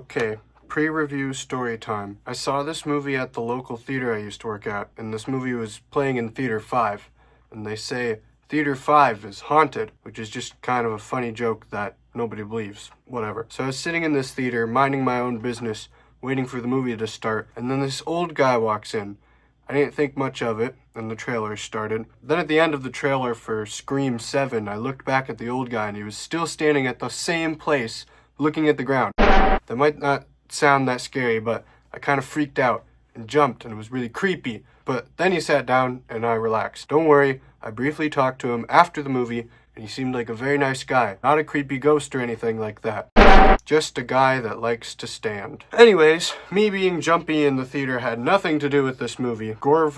Okay, pre-review story time. I saw this movie at the local theater I used to work at, and this movie was playing in Theater 5. And they say Theater 5 is haunted, which is just kind of a funny joke that nobody believes. Whatever. So I was sitting in this theater, minding my own business, waiting for the movie to start, and then this old guy walks in. I didn't think much of it, and the trailer started. Then at the end of the trailer for Scream 7, I looked back at the old guy, and he was still standing at the same place, looking at the ground. That might not sound that scary, but I kind of freaked out and jumped, and it was really creepy. But then he sat down, and I relaxed. Don't worry, I briefly talked to him after the movie, and he seemed like a very nice guy. Not a creepy ghost or anything like that. Just a guy that likes to stand. Anyways, me being jumpy in the theater had nothing to do with this movie. Gore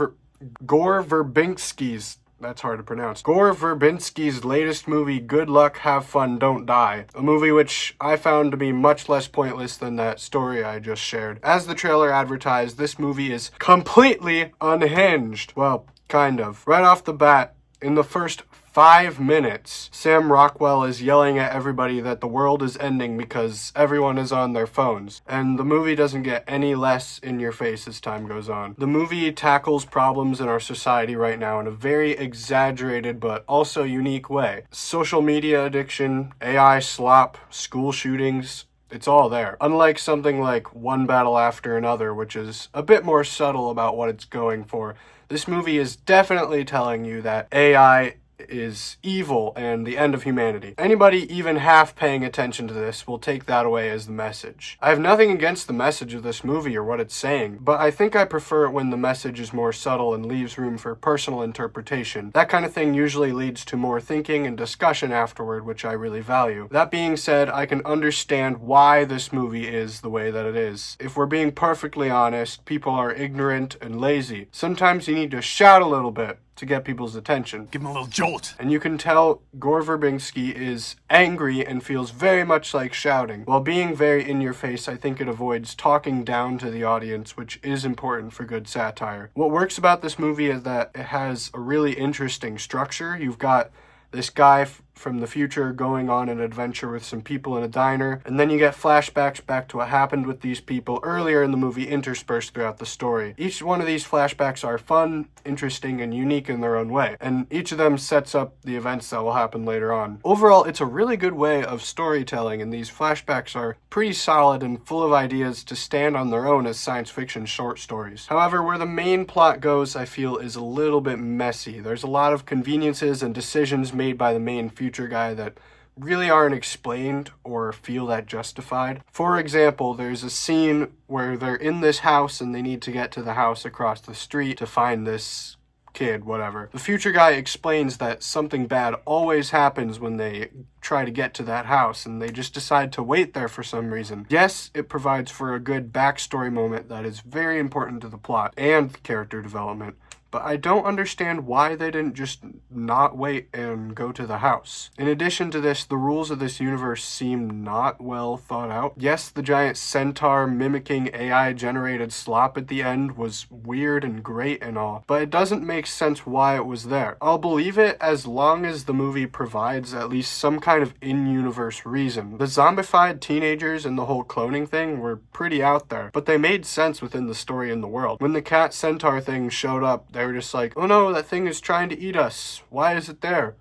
Verbinski's, that's hard to pronounce. Gore Verbinski's latest movie, Good Luck, Have Fun, Don't Die. A movie which I found to be much less pointless than that story I just shared. As the trailer advertised, this movie is completely unhinged. Well, kind of. Right off the bat, in the first 5 minutes, Sam Rockwell is yelling at everybody that the world is ending because everyone is on their phones. And the movie doesn't get any less in your face as time goes on. The movie tackles problems in our society right now in a very exaggerated but also unique way. Social media addiction, AI slop, school shootings, it's all there. Unlike something like One Battle After Another, which is a bit more subtle about what it's going for, this movie is definitely telling you that AI is evil and the end of humanity. Anybody even half paying attention to this will take that away as the message. I have nothing against the message of this movie or what it's saying, but I think I prefer it when the message is more subtle and leaves room for personal interpretation. That kind of thing usually leads to more thinking and discussion afterward, which I really value. That being said, I can understand why this movie is the way that it is. If we're being perfectly honest, people are ignorant and lazy. Sometimes you need to shout a little bit to get people's attention. Give him a little jolt. And you can tell Gore Verbinski is angry and feels very much like shouting. While being very in your face, I think it avoids talking down to the audience, which is important for good satire. What works about this movie is that it has a really interesting structure. You've got this guy from the future going on an adventure with some people in a diner, and then you get flashbacks back to what happened with these people earlier in the movie interspersed throughout the story. Each one of these flashbacks are fun, interesting, and unique in their own way, and each of them sets up the events that will happen later on. Overall, it's a really good way of storytelling, and these flashbacks are pretty solid and full of ideas to stand on their own as science fiction short stories. However, where the main plot goes, I feel, is a little bit messy. There's a lot of conveniences and decisions made by the main future guy that really aren't explained or feel that justified. For example, there's a scene where they're in this house and they need to get to the house across the street to find this kid, whatever. The future guy explains that something bad always happens when they try to get to that house, and they just decide to wait there for some reason. Yes, it provides for a good backstory moment that is very important to the plot and character development, but I don't understand why they didn't just not wait and go to the house. In addition to this, the rules of this universe seem not well thought out. Yes, the giant centaur mimicking AI-generated slop at the end was weird and great and all, but it doesn't make sense why it was there. I'll believe it as long as the movie provides at least some kind of in-universe reason. The zombified teenagers and the whole cloning thing were pretty out there, but they made sense within the story and the world. When the cat centaur thing showed up, they were just like, oh no, that thing is trying to eat us. Why is it there?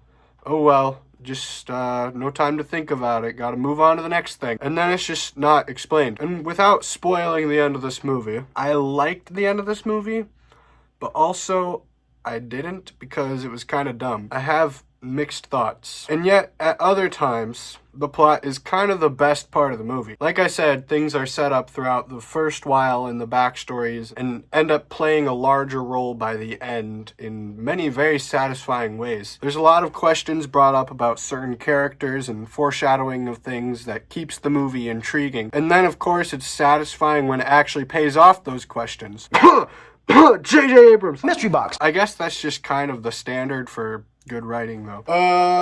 Oh well, just no time to think about it. Gotta move on to the next thing. And then it's just not explained. And without spoiling the end of this movie, I liked the end of this movie, but also I didn't because it was kind of dumb. I have mixed thoughts. And yet, at other times, the plot is kind of the best part of the movie. Like I said, things are set up throughout the first while in the backstories and end up playing a larger role by the end in many very satisfying ways. There's a lot of questions brought up about certain characters and foreshadowing of things that keeps the movie intriguing. And then, of course, it's satisfying when it actually pays off those questions. J.J. Abrams. Mystery box. I guess that's just kind of the standard for good writing, though.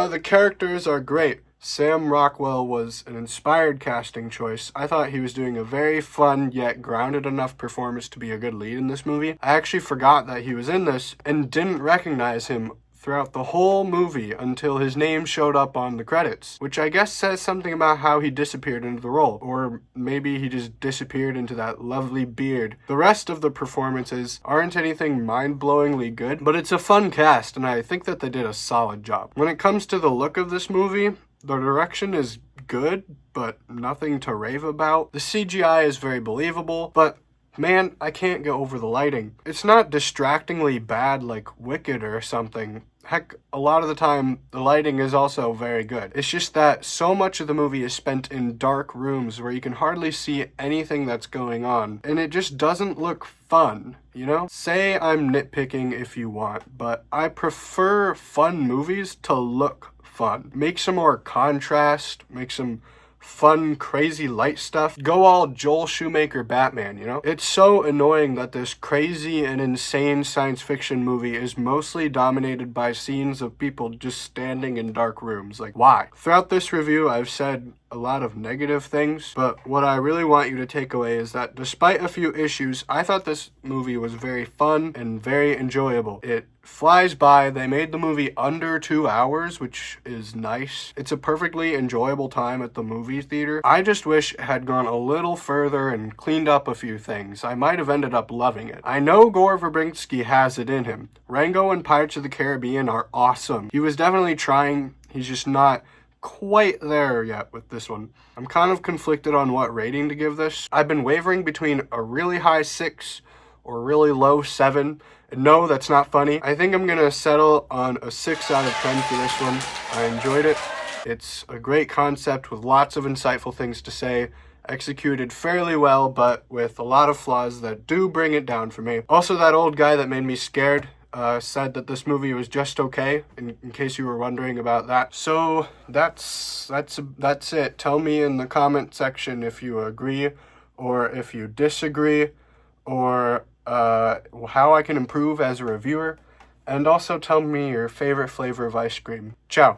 The characters are great. Sam Rockwell was an inspired casting choice. I thought he was doing a very fun yet grounded enough performance to be a good lead in this movie. I actually forgot that he was in this and didn't recognize him throughout the whole movie until his name showed up on the credits, which I guess says something about how he disappeared into the role, or maybe he just disappeared into that lovely beard. The rest of the performances aren't anything mind-blowingly good, but it's a fun cast, and I think that they did a solid job. When it comes to the look of this movie, the direction is good, but nothing to rave about. The CGI is very believable, but man, I can't get over the lighting. It's not distractingly bad like Wicked or something. Heck, a lot of the time, the lighting is also very good. It's just that so much of the movie is spent in dark rooms where you can hardly see anything that's going on, and it just doesn't look fun, you know? Say I'm nitpicking if you want, but I prefer fun movies to look fun. Make some more contrast, make some fun, crazy light stuff. Go all Joel Schumacher Batman, you know? It's so annoying that this crazy and insane science fiction movie is mostly dominated by scenes of people just standing in dark rooms. Like, why? Throughout this review, I've said a lot of negative things, but what I really want you to take away is that despite a few issues, I thought this movie was very fun and very enjoyable. It flies by. They made the movie under 2 hours, which is nice. It's a perfectly enjoyable time at the movie theater. I just wish it had gone a little further and cleaned up a few things. I might have ended up loving it. I know Gore Verbinski has it in him. Rango and Pirates of the Caribbean are awesome. He was definitely trying. He's just not quite there yet with this one. I'm kind of conflicted on what rating to give this. I've been wavering between a really high 6 or a really low 7. And no, that's not funny. I think I'm gonna settle on a 6 out of 10 for this one. I enjoyed it. It's a great concept with lots of insightful things to say, executed fairly well, but with a lot of flaws that do bring it down for me. Also, that old guy that made me scared said that this movie was just okay, in case you were wondering about that. So that's it. Tell me in the comment section if you agree or if you disagree, or how I can improve as a reviewer, and also tell me your favorite flavor of ice cream. Ciao.